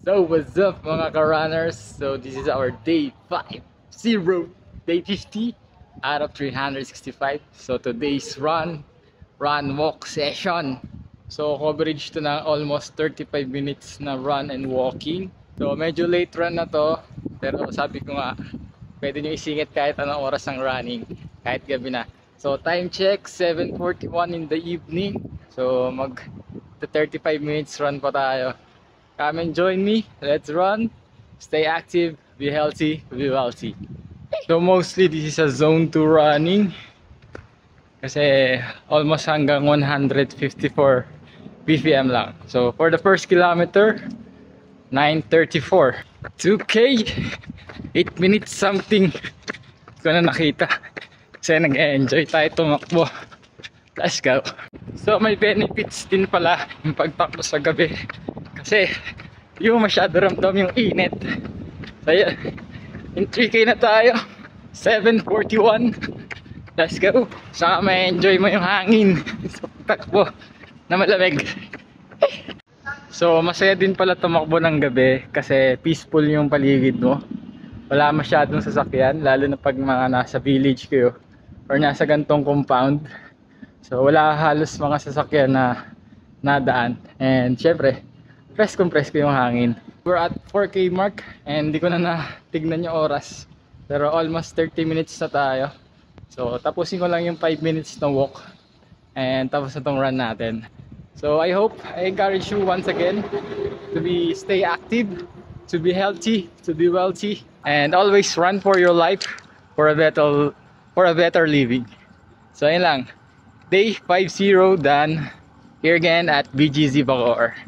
So what's up mga ka-runners? So this is our day 50, day 50 out of 365. So today's run walk session. So coverage to ng almost 35 minutes na run and walking. So medyo late run na to, pero sabi ko nga pwede nyo isingit kahit anong oras ng running, kahit gabi na. So time check 7:41 in the evening. So mag 35 minutes run pa tayo. Come and join me. Let's run. Stay active, be healthy, be wealthy. So mostly this is a zone 2 running. Kasi almost hanggang 154 BPM lang. So for the first kilometer, 9:34. 2K, 8 minutes something. Hindi ko na nakita. Kasi nag-enjoy tayo tumakbo. Let's go. So may benefits din pala yung pagtakbo sa gabi. Kasi yung masyado ramdam yung init. So yun, in 3K na tayo, 7:41. Let's go. Saka may enjoy mo yung hangin sa pagtakbo na malamig. So masaya din pala tumakbo ng gabi kasi peaceful yung paligid mo. Wala masyadong sasakyan, lalo na pag mga nasa village kayo or nasa gantong compound. So wala halos mga sasakyan na nadaan. And syempre press ko yung hangin. We're at 4K mark and di ko na natignan yung oras. Pero almost 30 minutes na tayo. So tapusin ko lang yung 5 minutes na walk. And tapos na tong run natin. So I hope, I encourage you once again to stay active, to be healthy, to be wealthy. And always run for your life, for a better living. So ayun lang. Day 50 done. Here again at BGZ Bacoor.